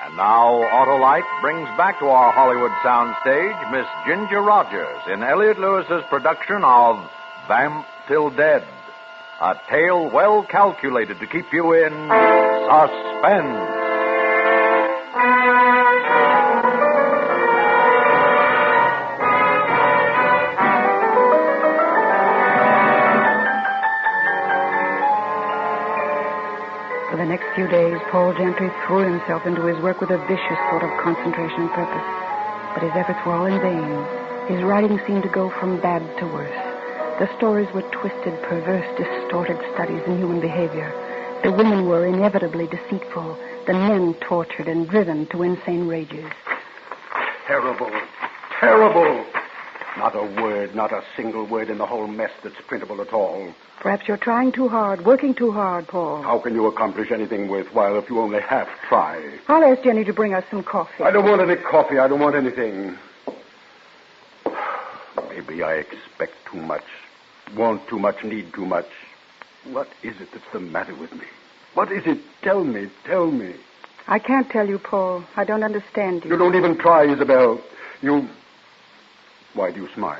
And now Autolite brings back to our Hollywood soundstage Miss Ginger Rogers in Elliott Lewis's production of Vamp Till Dead, a tale well calculated to keep you in suspense. For the next few days, Paul Gentry threw himself into his work with a vicious sort of concentration and purpose. But his efforts were all in vain. His writing seemed to go from bad to worse. The stories were twisted, perverse, distorted studies in human behavior. The women were inevitably deceitful. The men tortured and driven to insane rages. Terrible. Terrible. Not a word, not a single word in the whole mess that's printable at all. Perhaps you're trying too hard, working too hard, Paul. How can you accomplish anything worthwhile if you only half try? I'll ask Jenny to bring us some coffee. I don't want any coffee. I don't want anything. Maybe I expect too much, want too much, need too much. What is it that's the matter with me? What is it? Tell me, tell me. I can't tell you, Paul. I don't understand you. You don't even try, Isabel. Why do you smile?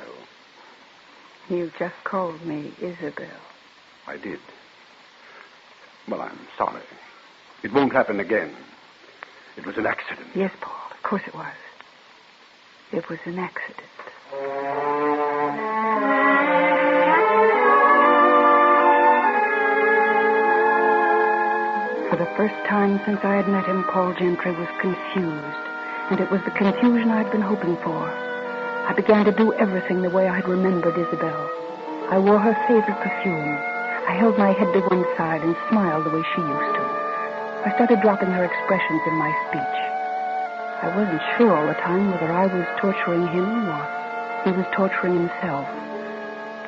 You just called me Isabel. I did. Well, I'm sorry. It won't happen again. It was an accident. Yes, Paul. Of course it was. It was an accident. For the first time since I had met him, Paul Gentry was confused. And it was the confusion I'd been hoping for. I began to do everything the way I had remembered Isabel. I wore her favorite perfume. I held my head to one side and smiled the way she used to. I started dropping her expressions in my speech. I wasn't sure all the time whether I was torturing him or he was torturing himself.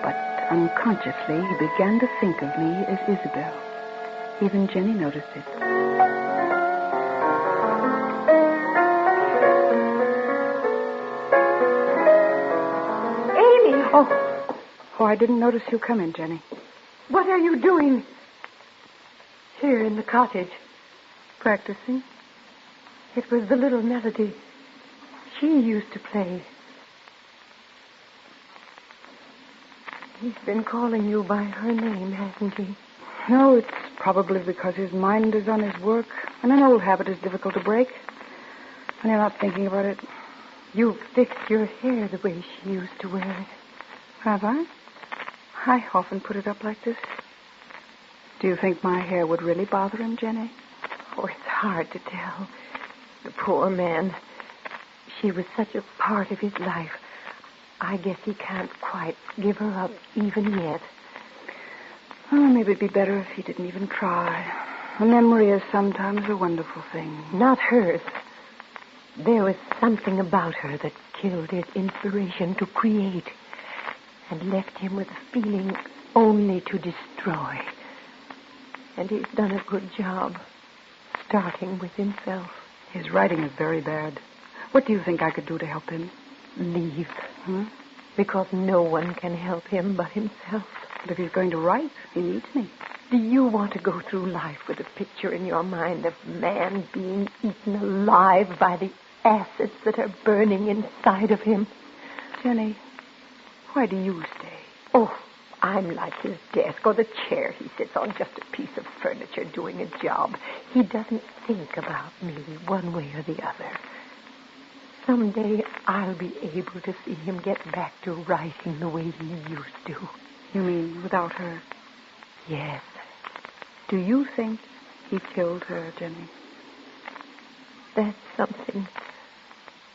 But unconsciously, he began to think of me as Isabel. Even Jenny noticed it. Oh, I didn't notice you come in, Jenny. What are you doing here in the cottage? Practicing. It was the little melody she used to play. He's been calling you by her name, hasn't he? No, it's probably because his mind is on his work, and an old habit is difficult to break. When you're not thinking about it. You've fixed your hair the way she used to wear it. Have I? I often put it up like this. Do you think my hair would really bother him, Jenny? Oh, it's hard to tell. The poor man. She was such a part of his life. I guess he can't quite give her up even yet. Oh, maybe it'd be better if he didn't even try. A memory is sometimes a wonderful thing. Not hers. There was something about her that killed his inspiration to create and left him with a feeling only to destroy. And he's done a good job, starting with himself. His writing is very bad. What do you think I could do to help him? Leave. Because no one can help him but himself. But if he's going to write, he needs me. Do you want to go through life with a picture in your mind of man being eaten alive by the acids that are burning inside of him? Jenny, why do you stay? Oh, I'm like his desk or the chair he sits on, just a piece of furniture doing a job. He doesn't think about me one way or the other. Someday I'll be able to see him get back to writing the way he used to. You mean without her? Yes. Do you think he killed her, Jenny? That's something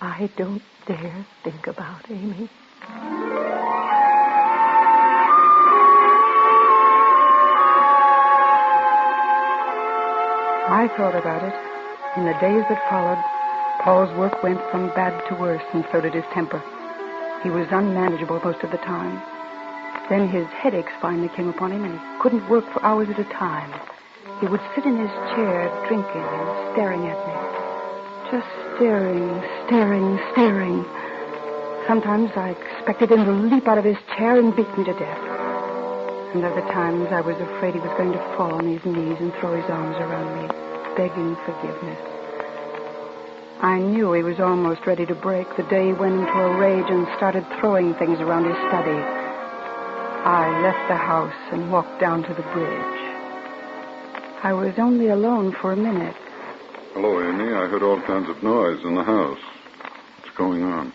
I don't dare think about, Amy. I thought about it. In the days that followed, Paul's work went from bad to worse, and so did his temper. He was unmanageable most of the time. Then his headaches finally came upon him, and he couldn't work for hours at a time. He would sit in his chair, drinking and staring at me. Just staring. Sometimes I expected him to leap out of his chair and beat me to death. And other times I was afraid he was going to fall on his knees and throw his arms around me, begging forgiveness. I knew he was almost ready to break the day he went into a rage and started throwing things around his study. I left the house and walked down to the bridge. I was only alone for a minute. Hello, Amy. I heard all kinds of noise in the house. What's going on?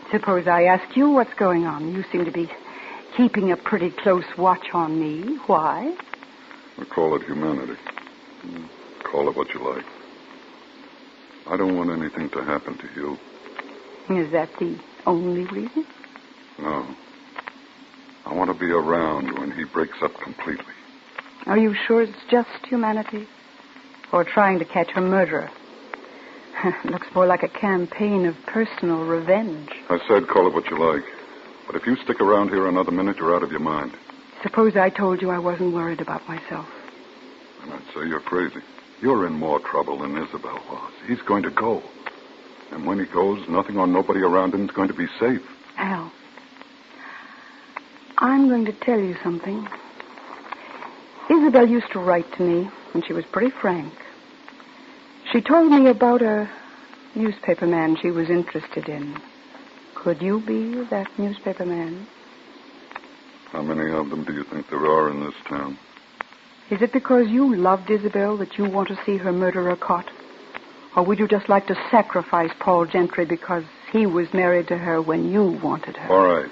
Suppose I ask you what's going on. You seem to be keeping a pretty close watch on me. Why? We call it humanity. Call it what you like. I don't want anything to happen to you. Is that the only reason? No. I want to be around when he breaks up completely. Are you sure it's just humanity? Or trying to catch a murderer? Looks more like a campaign of personal revenge. I said call it what you like. But if you stick around here another minute, you're out of your mind. Suppose I told you I wasn't worried about myself. And I'd say you're crazy. You're in more trouble than Isabel was. He's going to go. And when he goes, nothing or nobody around him is going to be safe. Al, I'm going to tell you something. Isabel used to write to me, and she was pretty frank. She told me about a newspaper man she was interested in. Could you be that newspaper man? How many of them do you think there are in this town? Is it because you loved Isabel that you want to see her murderer caught? Or would you just like to sacrifice Paul Gentry because he was married to her when you wanted her? All right.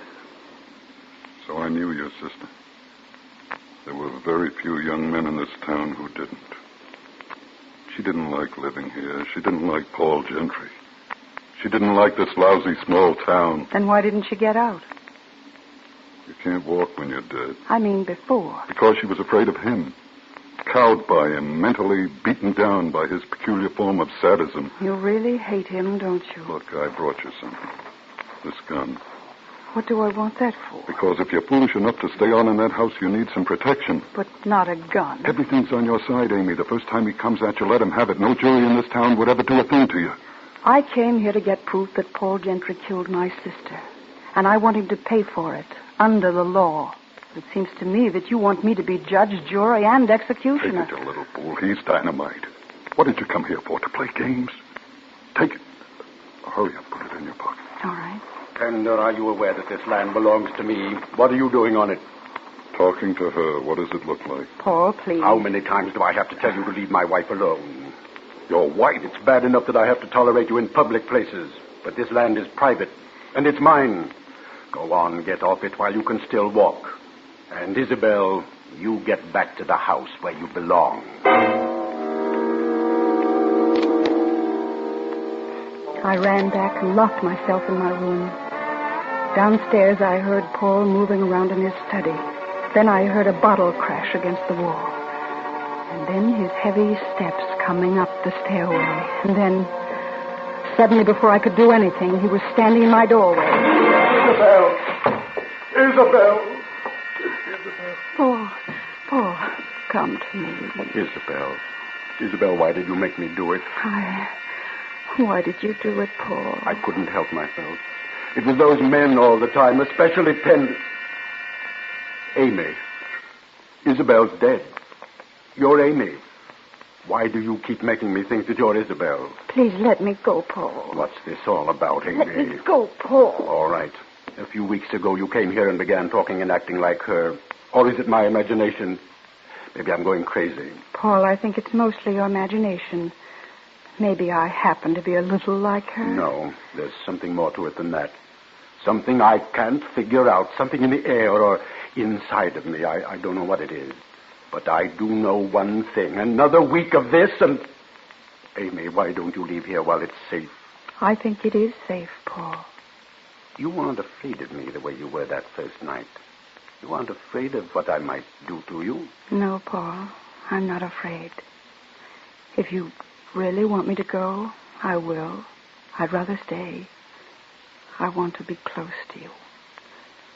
So I knew your sister. There were very few young men in this town who didn't. She didn't like living here. She didn't like Paul Gentry. She didn't like this lousy small town. Then why didn't she get out? You can't walk when you're dead. I mean before. Because she was afraid of him. Cowed by him, mentally beaten down by his peculiar form of sadism. You really hate him, don't you? Look, I brought you something. This gun. What do I want that for? Because if you're foolish enough to stay on in that house, you need some protection. But not a gun. Everything's on your side, Amy. The first time he comes at you, let him have it. No jury in this town would ever do a thing to you. I came here to get proof that Paul Gentry killed my sister. And I want him to pay for it, under the law. It seems to me that you want me to be judge, jury, and executioner. Take it, you little fool. He's dynamite. What did you come here for, to play games? Take it. Hurry up, put it in your pocket. All right. And are you aware that this land belongs to me? What are you doing on it? Talking to her. What does it look like? Paul, please. How many times do I have to tell you to leave my wife alone? You're white. It's bad enough that I have to tolerate you in public places. But this land is private, and it's mine. Go on, get off it while you can still walk. And Isabel, you get back to the house where you belong. I ran back and locked myself in my room. Downstairs, I heard Paul moving around in his study. Then I heard a bottle crash against the wall. And then his heavy steps coming up the stairway. And then, suddenly, before I could do anything, he was standing in my doorway. Isabel! Isabel! Paul, come to me. Isabel, why did you make me do it? Why did you do it, Paul? I couldn't help myself. It was those men all the time, especially Penn. Amy. Isabel's dead. You're Amy. Why do you keep making me think that you're Isabel? Please let me go, Paul. What's this all about, Amy? Let me go, Paul. All right. A few weeks ago, you came here and began talking and acting like her. Or is it my imagination? Maybe I'm going crazy. Paul, I think it's mostly your imagination. Maybe I happen to be a little like her. No, there's something more to it than that. Something I can't figure out. Something in the air or inside of me. I don't know what it is. But I do know one thing. Another week of this and... Amy, why don't you leave here while it's safe? I think it is safe, Paul. You aren't afraid of me the way you were that first night. You aren't afraid of what I might do to you? No, Paul. I'm not afraid. If you really want me to go, I will. I'd rather stay. I want to be close to you.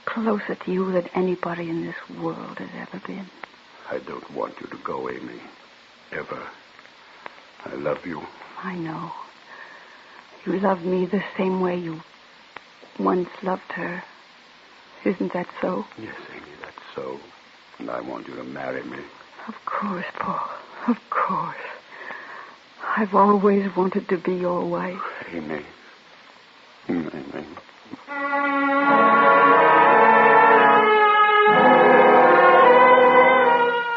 Closer to you than anybody in this world has ever been. I don't want you to go, Amy. Ever. I love you. I know. You love me the same way you once loved her. Isn't that so? Yes, Amy, that's so. And I want you to marry me. Of course, Paul. Of course. I've always wanted to be your wife. Amy. Amy.